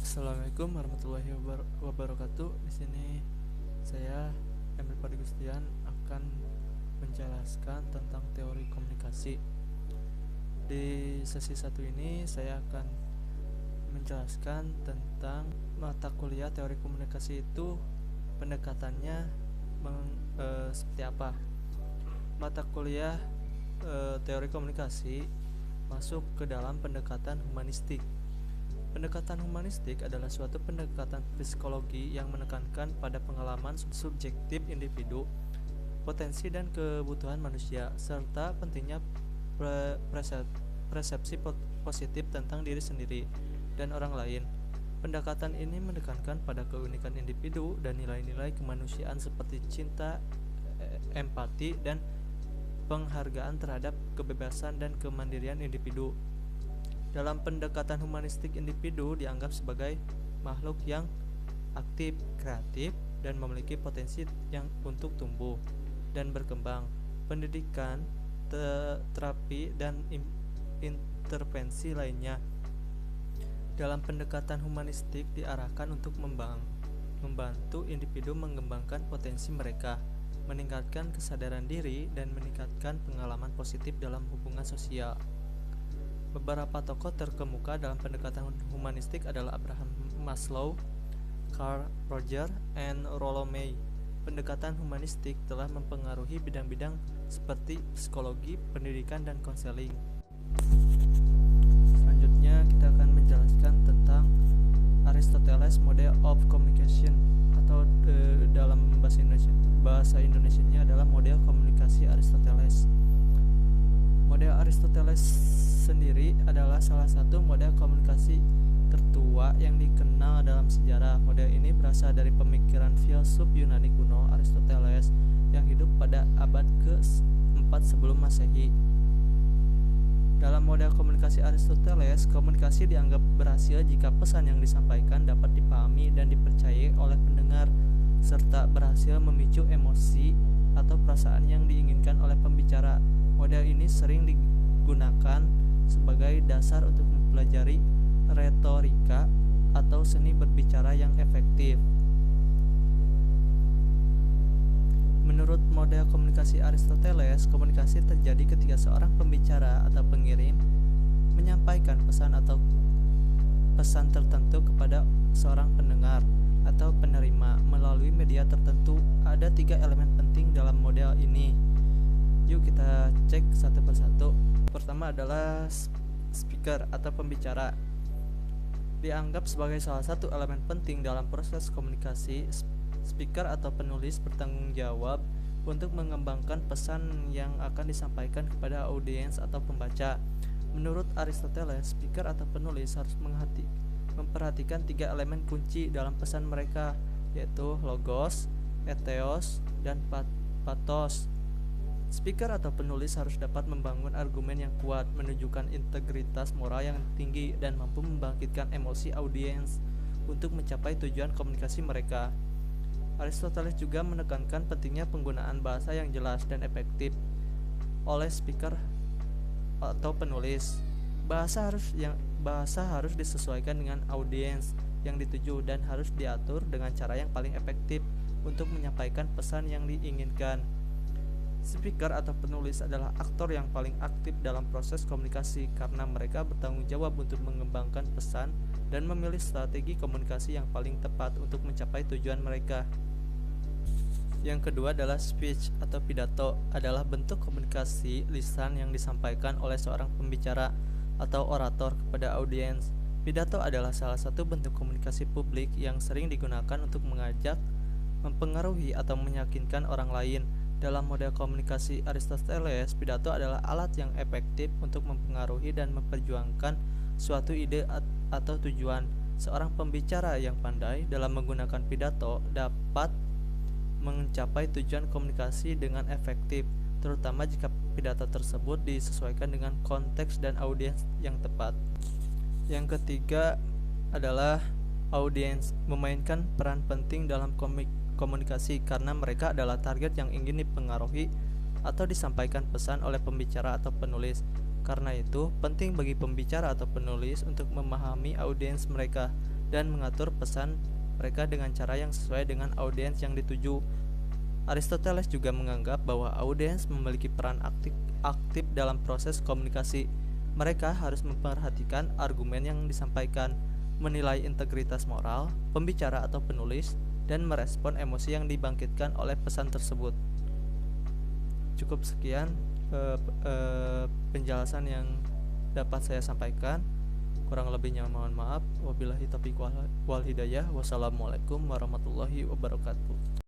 Assalamualaikum warahmatullahi wabarakatuh. Di sini saya Emil Gustian akan menjelaskan tentang teori komunikasi. Di sesi satu ini saya akan menjelaskan tentang mata kuliah teori komunikasi itu pendekatannya seperti apa. Mata kuliah teori komunikasi masuk ke dalam pendekatan humanistik. Pendekatan humanistik adalah suatu pendekatan psikologi yang menekankan pada pengalaman subjektif individu, potensi dan kebutuhan manusia, serta pentingnya persepsi positif tentang diri sendiri dan orang lain. Pendekatan ini menekankan pada keunikan individu dan nilai-nilai kemanusiaan seperti cinta, empati, dan penghargaan terhadap kebebasan dan kemandirian individu. Dalam pendekatan humanistik, individu dianggap sebagai makhluk yang aktif, kreatif, dan memiliki potensi yang untuk tumbuh dan berkembang. Pendidikan, terapi, dan intervensi lainnya dalam pendekatan humanistik diarahkan untuk membantu individu mengembangkan potensi mereka, meningkatkan kesadaran diri, dan meningkatkan pengalaman positif dalam hubungan sosial. Beberapa tokoh terkemuka dalam pendekatan humanistik adalah Abraham Maslow, Carl Rogers, dan Rollo May. Pendekatan humanistik telah mempengaruhi bidang-bidang seperti psikologi, pendidikan, dan konseling. Selanjutnya kita akan menjelaskan tentang Aristoteles Model of Communication, atau dalam bahasa Indonesianya adalah model komunikasi Aristoteles. Model Aristoteles sendiri adalah salah satu model komunikasi tertua yang dikenal dalam sejarah. Model ini berasal dari pemikiran filsuf Yunani kuno Aristoteles yang hidup pada abad ke-4 sebelum Masehi. Dalam model komunikasi Aristoteles, komunikasi dianggap berhasil jika pesan yang disampaikan dapat dipahami dan dipercayai oleh pendengar, serta berhasil memicu emosi atau perasaan yang diinginkan oleh pembicara. Model ini sering digunakan sebagai dasar untuk mempelajari retorika atau seni berbicara yang efektif. Menurut model komunikasi Aristoteles, komunikasi terjadi ketika seorang pembicara atau pengirim menyampaikan pesan atau pesan tertentu kepada seorang pendengar atau penerima melalui media tertentu. Ada 3 elemen penting dalam model ini. Yuk kita cek satu persatu. Pertama adalah speaker atau pembicara. Dianggap sebagai salah satu elemen penting dalam proses komunikasi. Speaker atau penulis bertanggung jawab untuk mengembangkan pesan yang akan disampaikan kepada audiens atau pembaca. Menurut Aristoteles, speaker atau penulis harus memperhatikan 3 elemen kunci dalam pesan mereka, yaitu logos, ethos, dan pathos. Speaker atau penulis harus dapat membangun argumen yang kuat, menunjukkan integritas moral yang tinggi, dan mampu membangkitkan emosi audiens untuk mencapai tujuan komunikasi mereka. Aristoteles juga menekankan pentingnya penggunaan bahasa yang jelas dan efektif oleh speaker atau penulis. Bahasa harus disesuaikan dengan audiens yang dituju dan harus diatur dengan cara yang paling efektif untuk menyampaikan pesan yang diinginkan. Speaker atau penulis adalah aktor yang paling aktif dalam proses komunikasi karena mereka bertanggung jawab untuk mengembangkan pesan dan memilih strategi komunikasi yang paling tepat untuk mencapai tujuan mereka. Yang kedua adalah speech atau pidato, adalah bentuk komunikasi lisan yang disampaikan oleh seorang pembicara atau orator kepada audiens. Pidato adalah salah satu bentuk komunikasi publik yang sering digunakan untuk mengajak, mempengaruhi, atau meyakinkan orang lain. Dalam model komunikasi Aristoteles, pidato adalah alat yang efektif untuk mempengaruhi dan memperjuangkan suatu ide atau tujuan. Seorang pembicara yang pandai dalam menggunakan pidato dapat mencapai tujuan komunikasi dengan efektif, terutama jika pidato tersebut disesuaikan dengan konteks dan audiens yang tepat. Yang ketiga adalah audiens, memainkan peran penting dalam komunikasi karena mereka adalah target yang ingin dipengaruhi atau disampaikan pesan oleh pembicara atau penulis. Karena itu, penting bagi pembicara atau penulis untuk memahami audiens mereka dan mengatur pesan mereka dengan cara yang sesuai dengan audiens yang dituju. Aristoteles juga menganggap bahwa audiens memiliki peran aktif dalam proses komunikasi. Mereka harus memperhatikan argumen yang disampaikan, menilai integritas moral pembicara atau penulis, dan merespon emosi yang dibangkitkan oleh pesan tersebut. Cukup sekian penjelasan yang dapat saya sampaikan. Kurang lebihnya mohon maaf. Wabillahi taufiq wal hidayah. Wassalamualaikum warahmatullahi wabarakatuh.